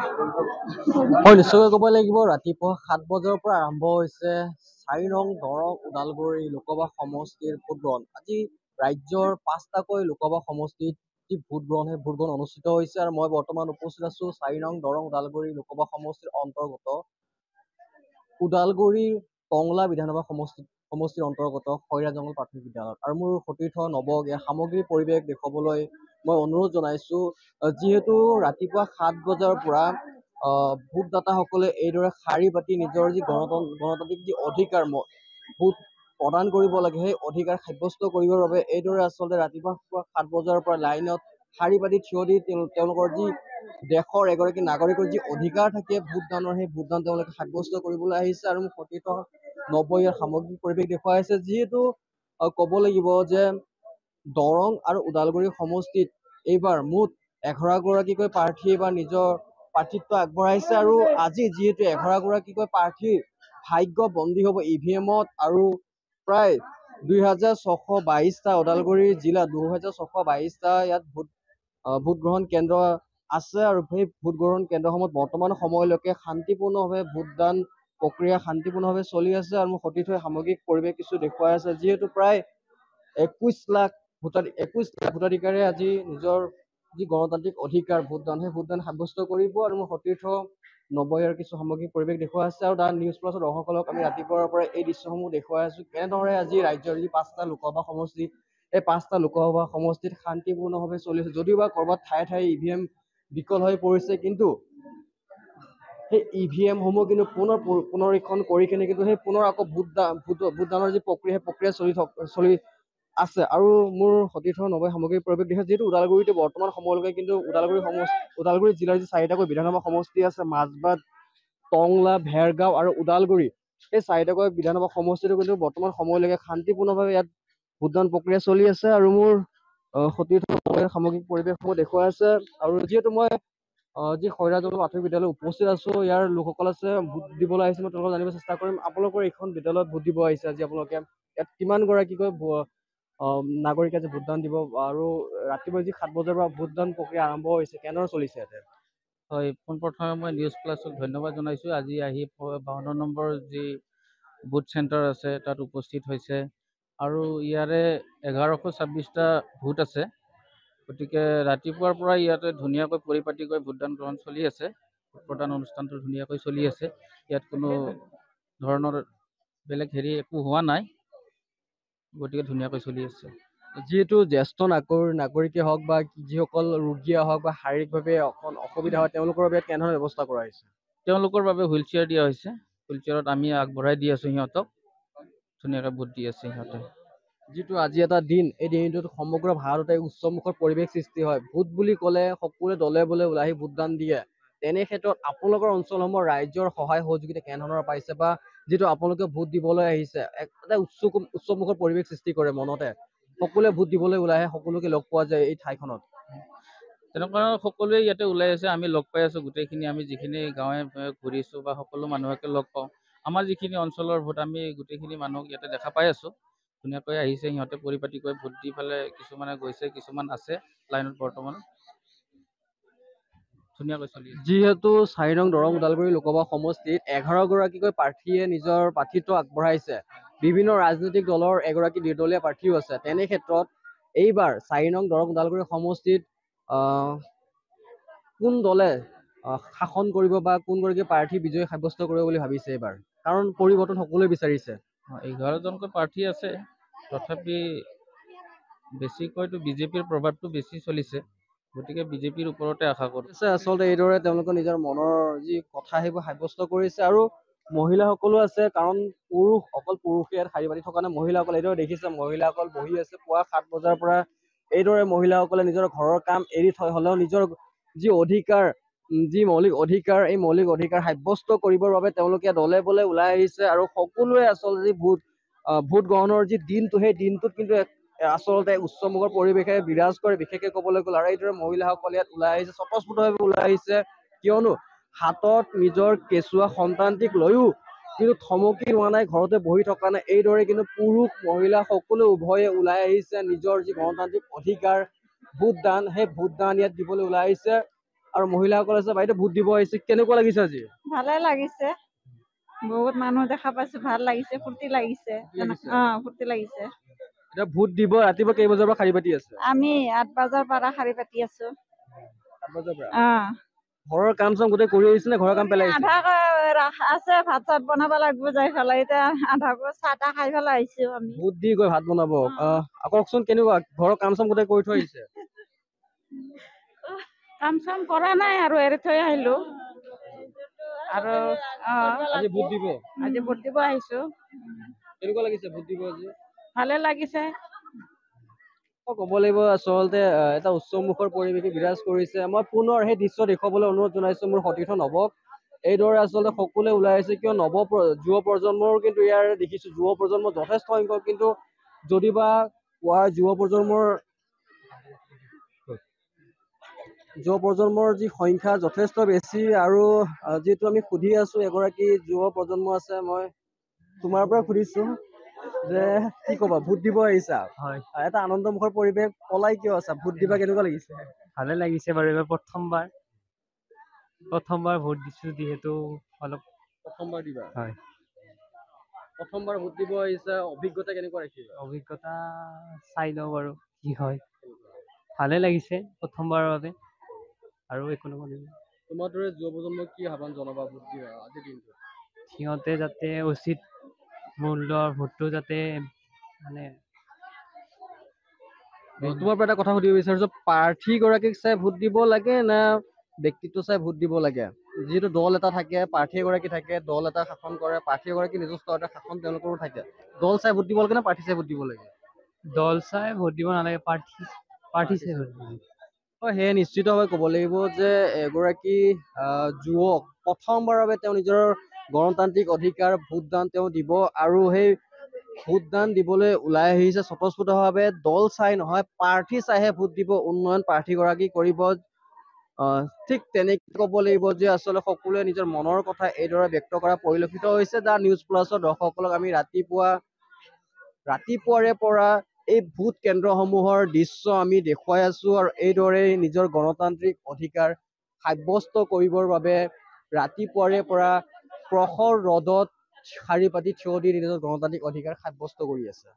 হয়, নিশ্চয়কৈ ক'ব লাগিব। ৰাতিপুৱা ৭ বজাৰ পৰা আৰম্ভ হৈছে ৪ নং দৰং ওদালগুৰি লোকসভা সমষ্টিৰ ভোটগ্ৰহণ। আজি ৰাজ্যৰ ৫টাকৈ লোকসভা সমষ্টিত যি ভোটগ্ৰহণ, সেই ভোটগ্ৰহণ অনুষ্ঠিত হৈছে আৰু মই বৰ্তমান উপস্থিত আছোঁ ৪ নং দৰং ওদালগুৰি লোকসভা সমষ্টিৰ অন্তৰ্গত ওদালগুৰিৰ টংলা বিধানসভা সমষ্টিৰ অন্তৰ্গত খৈৰা জংঘল প্ৰাথমিক বিদ্যালয়ত। আৰু মোৰ সতীৰ্থ নৱক ইয়াৰ সামগ্ৰিক পৰিৱেশ দেখুৱাবলৈ মই অনুৰোধ জনাইছোঁ। যিহেতু ৰাতিপুৱা ৭ বজাৰ পৰা ভোটদাতাসকলে এইদৰে শাৰী পাতি নিজৰ যি গণতান্ত্ৰিক যি অধিকাৰ ভোট প্ৰদান কৰিব লাগে, সেই অধিকাৰ সাব্যস্ত কৰিবৰ বাবে এইদৰে আচলতে ৰাতিপুৱা ৭ বজাৰ পৰা লাইনত শাৰী পাতি থিয় দি তেওঁলোকৰ যি দেশৰ এগৰাকী নাগৰিকৰ যি অধিকাৰ থাকে ভোটদানৰ, সেই ভোটদান তেওঁলোকে সাব্যস্ত কৰিবলৈ আহিছে। আৰু মোক সতীৰ্থ নৱ ইয়াৰ সামগ্ৰিক পৰিৱেশ দেখুৱাই আছে। যিহেতু ক'ব লাগিব যে দৰং আৰু ওদালগুৰি সমষ্টিত এইবাৰ মুঠ 11গৰাকীকৈ প্ৰাৰ্থীয়ে এইবাৰ নিজৰ প্ৰাৰ্থিত্ব আগবঢ়াইছে। আৰু আজি যিহেতু 11গৰাকীকৈ প্ৰাৰ্থীৰ ভাগ্য বন্দী হ'ব EVM-ত আৰু প্ৰায় ২৬২২টা ওদালগুৰি জিলাত ২৬২২টা ইয়াত ভোটগ্ৰহণ কেন্দ্ৰ আছে। আৰু সেই ভোটগ্ৰহণ কেন্দ্ৰসমূহত বৰ্তমান সময়লৈকে শান্তিপূৰ্ণভাৱে ভোটদান প্ৰক্ৰিয়া শান্তিপূৰ্ণভাৱে চলি আছে। আৰু মোৰ সতীৰ্থই সামগ্ৰিক পৰিৱেশ কিছু দেখুৱাই আছে। যিহেতু প্ৰায় ২১ লাখ ভোটাধিকাৰে আজি নিজৰ যি গণতান্ত্ৰিক অধিকাৰ ভোটদান, সেই ভোটদান সাব্যস্ত কৰিব। আৰু মোৰ সতীৰ্থ নৱয়াৰ কিছু সামগ্ৰিক পৰিৱেশ দেখুৱাই আছে। আৰু তাৰ নিউজ প্লাছৰ দৰ্শকসকলক আমি ৰাতিপুৱাৰ পৰা এই দৃশ্যসমূহ দেখুৱাই আছোঁ, কেনেদৰে আজি ৰাজ্যৰ যি 5টা লোকসভা সমষ্টি, এই 5টা লোকসভা সমষ্টিত শান্তিপূৰ্ণভাৱে চলি আছে। যদিও বা ক'ৰবাত ঠায়ে ঠায়ে EVM বিকল হৈ পৰিছে, কিন্তু সেই EVM-সমূহ কিন্তু পুনৰীক্ষণ কৰি কিনে কিন্তু সেই পুনৰ আকৌ ভোটদানৰ যি প্ৰক্ৰিয়া, সেই প্ৰক্ৰিয়া চলি আছে। আৰু মোৰ সতীৰ্থ নৱই সামগ্ৰিক পৰিৱেশ দেখে। যিহেতু ওদালগুৰিতে বৰ্তমান সময়লৈকে কিন্তু ওদালগুৰি জিলাৰ যি 4টাকৈ বিধানসভা সমষ্টি আছে, মাজবাট, টংলা, ভেৰগাঁও আৰু ওদালগুৰি, এই 4টাকৈ বিধানসভা সমষ্টিটো কিন্তু বৰ্তমান সময়লৈকে শান্তিপূৰ্ণভাৱে ইয়াত ভোটদান প্ৰক্ৰিয়া চলি আছে। আৰু মোৰ সতীৰ্থ সামগ্ৰিক পৰিৱেশসমূহ দেখুৱাই আছে। আৰু যিহেতু মই যি খৈৰা জংঘল প্ৰাথমিক বিদ্যালয়ত উপস্থিত আছোঁ, ইয়াৰ লোকসকল আছে ভোট দিবলৈ আহিছে, মই তেওঁলোকক জানিব চেষ্টা কৰিম আপোনালোকৰ এইখন বিদ্যালয়ত ভোট দিব আহিছে। আজি আপোনালোকে ইয়াত কিমানগৰাকীকৈ নাগৰিকে আজি ভোটদান দিব, আৰু ৰাতিপুৱা যি 7 বজাৰ পৰা ভোটদান প্ৰক্ৰিয়া আৰম্ভ হৈছে, কেনেদৰে চলিছে ইয়াতে? হয়, পোনপ্ৰথমে মই নিউজ প্লাছক ধন্যবাদ জনাইছোঁ। আজি আহি 52 নম্বৰ যি বুথ চেণ্টাৰ আছে তাত উপস্থিত হৈছে। আৰু ইয়াৰে 1126টা ভোট আছে। গতিকে ৰাতিপুৱাৰ পৰা ইয়াতে ধুনীয়াকৈ পৰিপাটিকৈ ভোটদান গ্ৰহণ চলি আছে। ভোটদান অনুষ্ঠানটো ধুনীয়াকৈ চলি আছে। ইয়াত কোনো ধৰণৰ বেলেগ একো হোৱা নাই, গতিকে ধুনীয়াকৈ চলি আছে। যিহেতু জ্যেষ্ঠ নাগৰিকে হওক বা যিসকল ৰোগীয়ে হওক বা শাৰীৰিকভাৱে অকণ অসুবিধা হয়, তেওঁলোকৰ বাবে কেনেধৰণৰ ব্যৱস্থা কৰা হৈছে? তেওঁলোকৰ বাবে হুইল চেয়াৰ দিয়া হৈছে। হুইল চেয়াৰত আমি আগবঢ়াই দি আছোঁ সিহঁতক, ধুনীয়াকৈ ভোট দি আছে সিহঁতে। যিটো আজি এটা দিন, এই দিনটোত সমগ্ৰ ভাৰততে উচ্চমুখৰ পৰিৱেশ সৃষ্টি হয়। ভোট বুলি ক'লে সকলোৱে দলে বলে ওলাই আহি ভোটদান দিয়ে। তেনে ক্ষেত্ৰত আপোনালোকৰ অঞ্চলসমূহৰ ৰাইজৰ সহায় সহযোগিতা কেনেধৰণৰ পাইছে, বা যিটো আপোনালোকে ভোট দিবলৈ আহিছে এটা উচ্চমুখৰ পৰিৱেশ সৃষ্টি কৰে মনতে, সকলোৱে ভোট দিবলৈ ওলাই আহে, সকলোকে লগ পোৱা যায় এই ঠাইখনত? তেনেকুৱা সকলোৱে ইয়াতে ওলাই আছে, আমি লগ পাই আছোঁ গোটেইখিনি। আমি যিখিনি গাঁৱে ঘূৰিছোঁ বা সকলো মানুহকে লগ পাওঁ। আমাৰ যিখিনি অঞ্চলৰ ভোট আমি গোটেইখিনি মানুহক ইয়াতে দেখা পাই আছোঁ। ধুনীয়াকৈ আহিছে সিহঁতে পৰিপাটিকৈ ভোট দি পেলে, কিছুমানে গৈছে, কিছুমান আছে লাইনত বৰ্তমান। ধুনীয়াকৈ চলি আছে। যিহেতু 4 নং দৰং ওদালগুৰি লোকসভা সমষ্টিত 11গৰাকীকৈ প্ৰাৰ্থীয়ে নিজৰ প্ৰাৰ্থিত্ব আগবঢ়াইছে, বিভিন্ন ৰাজনৈতিক দলৰ এগৰাকী নিৰ্দলীয় প্ৰাৰ্থীও আছে। তেনে ক্ষেত্ৰত এইবাৰ 4 নং দৰং ওদালগুৰি সমষ্টিত কোন দলে শাসন কৰিব বা কোনগৰাকী প্ৰাৰ্থী বিজয়ী সাব্যস্ত কৰিব বুলি ভাবিছে এইবাৰ? কাৰণ পৰিৱৰ্তন সকলোৱে বিচাৰিছে। 11জনকৈ প্ৰাৰ্থী আছে, তথাপি বেছিকৈতো বিজেপিৰ প্ৰভাৱটো বেছি চলিছে, গতিকে বিজেপিৰ ওপৰতে আশা কৰিছে। আচলতে এইদৰে তেওঁলোকে নিজৰ মনৰ যি কথা সেইবোৰ সাব্যস্ত কৰিছে। আৰু মহিলাসকলো আছে, কাৰণ অকল পুৰুষে ইয়াত শাৰী পাতি থকা নাই, মহিলাসকল এইদৰে দেখিছে, মহিলাসকল বহি আছে পুৱা 7 বজাৰ পৰা। এইদৰে মহিলাসকলে নিজৰ ঘৰৰ কাম এৰি থৈ হ'লেও নিজৰ যি অধিকাৰ, যি মৌলিক অধিকাৰ, এই মৌলিক অধিকাৰ সাব্যস্ত কৰিবৰ বাবে তেওঁলোকে দলে বলে ওলাই আহিছে। আৰু সকলোৱে আচলতে যি ভোট গ্ৰহণৰ যি দিনটো, সেই দিনটোত কিন্তু আচলতে উচ্চমুখৰ পৰিৱেশে বিৰাজ কৰে, বিশেষকৈ ক'বলৈ গ'লে। আৰু এইদৰে মহিলাসকল ইয়াত ওলাই আহিছে, স্বতঃস্ফূৰ্তভাৱে ওলাই আহিছে, কিয়নো হাতত নিজৰ কেঁচুৱা সন্তানটিক লৈও কিন্তু থমকি হোৱা নাই, ঘৰতে বহি থকা নাই। এইদৰে কিন্তু পুৰুষ মহিলা সকলো উভয়ে ওলাই আহিছে নিজৰ যি গণতান্ত্ৰিক অধিকাৰ ভোটদান, সেই ভোটদান ইয়াত দিবলৈ ওলাই আহিছে। আৰু মহিলাসকল আছে। বাইদেউ ভোট দিব আহিছে, কেনেকুৱা লাগিছে আজি? ভালে লাগিছে, বহুত মানুহ দেখা পাইছো, ভাল লাগিছে, ফূৰ্তি লাগিছে। ফূৰ্তি লাগিছে। এতিয়া ভোট দিব ৰাতিপুৱা কেই বজাৰ পৰা শাৰী পাতি আছে? আমি 8 বজাৰ পৰা শাৰী পাতি আছো। 8 বজাৰ পৰা? ঘৰৰ কাম চাম গোটেই কৰি আহিছে নে ঘৰৰ কাম পেলাই আহিছে? আধা আছে, ভাত চাত বনাব লাগিব যাই পেলাই, এতিয়া আধা চাহ তাহ খাই পেলাই আহিছো আমি। ভোট দি গৈ ভাত বনাব। কওকচোন কেনেকুৱা ঘৰৰ কাম চাম গোটেই কৰি থৈ আহিছে? কাম চাম কৰা নাই আৰু এৰি থৈ আহিলো। আৰু আজি ভোট দিব? আজি ভোট দিব আহিছো। কেনেকুৱা লাগিছে ভোট দিব আজি? ভালে লাগিছে। ক'ব লাগিব আচলতে এটা উচ্চমুখৰ পৰিৱেশে বিৰাজ কৰিছে। মই পুনৰ সেই দৃশ্য দেখুৱাবলৈ অনুৰোধ জনাইছো মোৰ সতীৰ্থ নৱক। এইদৰে আচলতে সকলোৱে ওলাই আহিছে, কিয় যুৱ প্ৰজন্মৰ কিন্তু ইয়াৰ দেখিছো যুৱ প্ৰজন্ম যথেষ্ট সংখ্যক, কিন্তু যদিবা কোৱা যুৱ প্ৰজন্মৰ যি সংখ্যা যথেষ্ট বেছি। আৰু যিহেতু আমি সুধি আছো, এগৰাকী যুৱ প্ৰজন্ম আছে, মই তোমাৰ পৰা সুধিছো যে কি কবা, ভোট দিব আহিছা? হয়, এটা আনন্দমুখৰ পৰিৱেশ, পলাই কিয় আছা? ভোট দিবা কেনেকুৱা লাগিছে? ভালে লাগিছে বাৰু, এবাৰ প্ৰথমবাৰ ভোট দিছো যিহেতু অলপ। প্ৰথমবাৰ দিবা? হয়, প্ৰথমবাৰ ভোট দিব আহিছা, অভিজ্ঞতা কেনেকুৱা ৰাখিবা? অভিজ্ঞতা চাই লওঁ বাৰু কি হয়। ভালে লাগিছে প্ৰথমবাৰৰ বাবে, আৰু একো নকৰিব। তোমাৰ দৰে যুৱ প্ৰজন্মক কি আহ্বান জনাবা ভোট দিবা আজিৰ দিনটো? সিহঁতে যাতে উচিত মূল্যৰ ভোটটো যাতে মানে। তোমাৰ পৰা এটা কথা সুধিব বিচাৰিছো, প্ৰাৰ্থীগৰাকীক চাই ভোট দিব লাগে না ব্যক্তিত্ব চাই ভোট দিব লাগে? যিহেতু দল এটা থাকে, প্ৰাৰ্থী এগৰাকী থাকে, দল এটা শাসন কৰে, প্ৰাৰ্থী এগৰাকী নিজস্ব এটা শাসন তেওঁলোকৰো থাকে। দল চাই ভোট দিব লাগে না প্ৰাৰ্থী চাই ভোট দিব লাগে? দল চাই ভোট দিব নালাগে, প্ৰাৰ্থী চাই ভোট দিব লাগে। হয়, সেয়ে নিশ্চিতভাৱে ক'ব লাগিব যে এগৰাকী যুৱক প্ৰথমবাৰৰ বাবে তেওঁ নিজৰ গণতান্ত্ৰিক অধিকাৰ ভোটদান তেওঁ দিব, আৰু সেই ভোটদান দিবলৈ ওলাই আহিছে স্বতঃস্ফূৰ্তভাৱে। দল চাই নহয়, প্ৰাৰ্থী চাইহে ভোট দিব, উন্নয়ন প্ৰাৰ্থীগৰাকী কৰিব। ঠিক তেনেকৈ ক'ব লাগিব যে আচলতে সকলোৱে নিজৰ মনৰ কথা এইদৰে ব্যক্ত কৰা পৰিলক্ষিত হৈছে। দা নিউজ প্লাছৰ দৰ্শকসকলক আমি ৰাতিপুৱাৰে পৰা এই ভোট কেন্দ্ৰসমূহৰ দৃশ্য আমি দেখুৱাই আছো, আৰু এইদৰে নিজৰ গণতান্ত্ৰিক অধিকাৰ সাব্যস্ত কৰিবৰ বাবে ৰাতিপুৱাৰে পৰা প্ৰখৰ ৰ'দত শাৰী পাতি থিয় দি নিজৰ গণতান্ত্ৰিক অধিকাৰ সাব্যস্ত কৰি আছে।